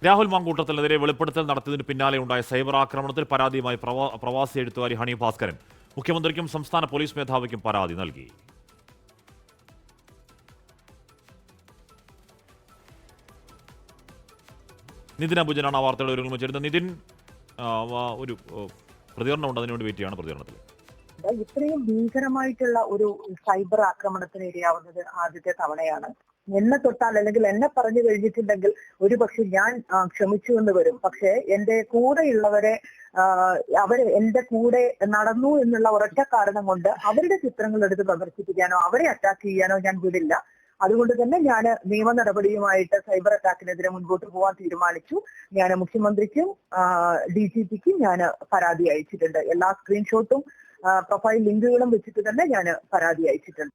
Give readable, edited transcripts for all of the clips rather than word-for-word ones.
രാഹുൽ മാങ്കൂട്ടത്തിനെതിരെ വെളിപ്പെടുത്തൽ നടത്തിയതിന് പിന്നാലെ ഉണ്ടായ സൈബർ ആക്രമണത്തിൽ പരാതിയുമായി പ്രവാസി എഴുത്തുകാരി ഹണി ഭാസ്കരൻ മുഖ്യമന്ത്രിക്കും സംസ്ഥാന പോലീസ് മേധാവിക്കും പരാതി നൽകി. നിതിൻ അബുജനാണ് ആ വാർത്തയുടെ ഒരുങ്ങുമ്പോൾ ചേരുന്നത്. നിതിൻ, ഒരു പ്രതികരണമുണ്ട്, അതിനുവേണ്ടി വെയിറ്റ് ചെയ്യാണ് പ്രതികരണത്തിൽ. ഇത്രയും ഭീകരമായിട്ടുള്ള ഒരു സൈബർ ആക്രമണത്തിന് ഇരയാവുന്നത് ആദ്യത്തെ തവണയാണ്. എന്നെ തൊട്ടാൽ അല്ലെങ്കിൽ എന്നെ പറഞ്ഞു കഴിഞ്ഞിട്ടുണ്ടെങ്കിൽ ഒരുപക്ഷെ ഞാൻ ക്ഷമിച്ചു എന്ന് വരും. പക്ഷെ എന്റെ കൂടെയുള്ളവരെ അവര് എന്റെ കൂടെ നടന്നു എന്നുള്ള ഒരൊറ്റ കാരണം കൊണ്ട് അവരുടെ ചിത്രങ്ങൾ എടുത്ത് പ്രദർശിപ്പിക്കാനോ അവരെ അറ്റാക്ക് ചെയ്യാനോ ഞാൻ വിടില്ല. അതുകൊണ്ട് തന്നെ ഞാൻ നിയമ നടപടിയുമായിട്ട് സൈബർ അറ്റാക്കിനെതിരെ മുൻപോട്ട് പോകാൻ തീരുമാനിച്ചു. ഞാൻ മുഖ്യമന്ത്രിക്കും DGPക്കും ഞാൻ പരാതി അയച്ചിട്ടുണ്ട്. എല്ലാ സ്ക്രീൻഷോട്ടും പ്രൊഫൈൽ ലിങ്കുകളും വെച്ചിട്ട് തന്നെ ഞാൻ പരാതി അയച്ചിട്ടുണ്ട്.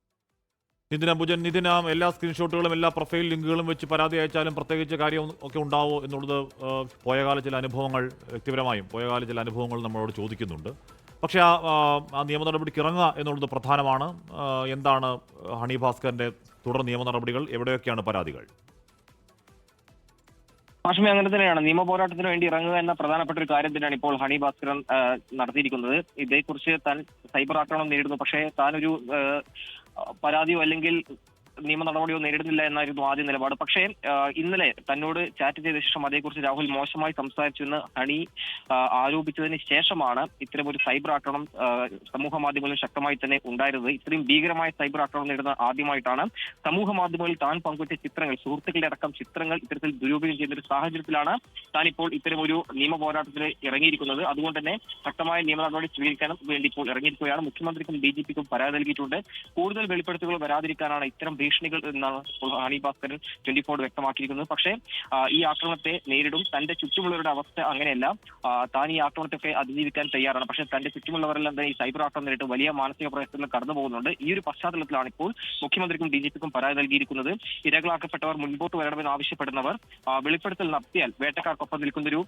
നിതിൻ അബുജൻ, എല്ലാ സ്ക്രീൻഷോട്ടുകളും എല്ലാ പ്രൊഫൈൽ ലിങ്കുകളും വെച്ച് പരാതി അയച്ചാലും പ്രത്യേകിച്ച് കാര്യം ഒക്കെ ഉണ്ടാവോ എന്നുള്ളത് പോയകാല ചില അനുഭവങ്ങൾ, വ്യക്തിപരമായും പോയകാല ചില അനുഭവങ്ങൾ നമ്മളോട് ചോദിക്കുന്നുണ്ട്. പക്ഷേ ആ നിയമ നടപടിക്ക് ഇറങ്ങുക എന്നുള്ളത് പ്രധാനമാണ്. എന്താണ് ഹണി ഭാസ്കറിന്റെ തുടർ നിയമ നടപടികൾ? എവിടെയൊക്കെയാണ് പരാതികൾ? ഹാഷ്മി, അങ്ങനെ തന്നെയാണ്. നിയമ പോരാട്ടത്തിന് വേണ്ടി ഇറങ്ങുക എന്ന പ്രധാനപ്പെട്ട ഒരു കാര്യം തന്നെയാണ് ഇപ്പോൾ ഹണി ഭാസ്കരൻ നടത്തിയിരിക്കുന്നത്. ഇതേക്കുറിച്ച് താൻ സൈബർ ആക്രമണം നേരിടുന്നു, പക്ഷേ താനൊരു പരാതിയോ അല്ലെങ്കിൽ നിയമ നടപടിയോ നേരിടുന്നില്ല എന്നായിരുന്നു ആദ്യ നിലപാട്. പക്ഷേ ഇന്നലെ തന്നോട് ചാറ്റ് ചെയ്ത ശേഷം അതേക്കുറിച്ച് രാഹുൽ മോശമായി സംസാരിച്ചുവെന്ന് ഹണി ആരോപിച്ചതിന് ശേഷമാണ് ഇത്തരമൊരു സൈബർ ആക്രമണം സമൂഹ മാധ്യമങ്ങളിൽ ശക്തമായി തന്നെ ഉണ്ടായിരുന്നത്. ഇത്രയും ഭീകരമായ സൈബർ ആക്രമണം നേരിടുന്ന ആദ്യമായിട്ടാണ്. സമൂഹ മാധ്യമങ്ങളിൽ താൻ പങ്കുവച്ച ചിത്രങ്ങൾ, സുഹൃത്തുക്കളുടെ അടക്കം ചിത്രങ്ങൾ ഇത്തരത്തിൽ ദുരുപയോഗം ചെയ്യുന്ന ഒരു സാഹചര്യത്തിലാണ് താൻ ഇപ്പോൾ ഇത്തരമൊരു നിയമ പോരാട്ടത്തിന് ഇറങ്ങിയിരിക്കുന്നത്. അതുകൊണ്ട് തന്നെ ശക്തമായ നിയമ നടപടി സ്വീകരിക്കാനും വേണ്ടി ഇപ്പോൾ ഇറങ്ങിയിരിക്കുകയാണ്. മുഖ്യമന്ത്രിക്കും DGPക്കും പരാതി നൽകിയിട്ടുണ്ട്. കൂടുതൽ വെളിപ്പെടുത്തലുകൾ വരാതിരിക്കാനാണ് ഇത്തരം ഭീഷണികൾ എന്നാണ് ഹണി ഭാസ്കരൻ 24 വ്യക്തമാക്കിയിരിക്കുന്നത്. പക്ഷേ ഈ ആക്രമണത്തെ നേരിടും. തന്റെ ചുറ്റുമുള്ളവരുടെ അവസ്ഥ അങ്ങനെയല്ല. താൻ ഈ ആക്രമണത്തൊക്കെ അതിജീവിക്കാൻ തയ്യാറാണ്. പക്ഷേ തന്റെ ചുറ്റുമുള്ളവരെല്ലാം തന്നെ ഈ സൈബർ ആക്രമണം നേരിട്ട് വലിയ മാനസിക പ്രയാസത്തിൽ കടന്നു പോകുന്നുണ്ട്. ഈ ഒരു പശ്ചാത്തലത്തിലാണ് ഇപ്പോൾ മുഖ്യമന്ത്രിക്കും DGPക്കും പരാതി നൽകിയിരിക്കുന്നത്. ഇരകളാക്കപ്പെട്ടവർ മുൻപോട്ട് വരണമെന്ന് ആവശ്യപ്പെടുന്നവർ വെളിപ്പെടുത്തൽ നടത്തിയാൽ വേട്ടക്കാർക്കൊപ്പം നിൽക്കുന്നൊരു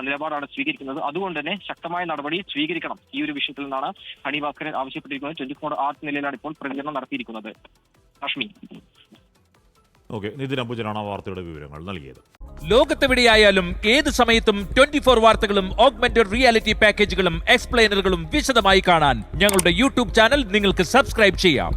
നിലപാടാണ് സ്വീകരിക്കുന്നത്. അതുകൊണ്ട് തന്നെ ശക്തമായ നടപടി സ്വീകരിക്കണം ഈ ഒരു വിഷയത്തിൽ നിന്നാണ് ഹണി ഭാസ്കരൻ ആവശ്യപ്പെട്ടിരിക്കുന്നത്. 24 ആർട്ട് നിലയിലാണ് ഇപ്പോൾ പ്രതികരണം നടത്തിയിരിക്കുന്നത്. ഹാഷ്മി. ഓക്കെ, നിതിൻ അബുജനാണ് ആ വാർത്തയുടെ വിവരങ്ങൾ നൽകിയത്. ലോകത്തെവിടെയായാലും ഏത് സമയത്തും 24 വാർത്തകളും ഓഗ്മെന്റഡ് റിയാലിറ്റി പാക്കേജുകളും എക്സ്പ്ലെയിനറുകളും വിശദമായി കാണാൻ ഞങ്ങളുടെ YouTube ചാനൽ നിങ്ങൾക്ക് സബ്സ്ക്രൈബ് ചെയ്യാം.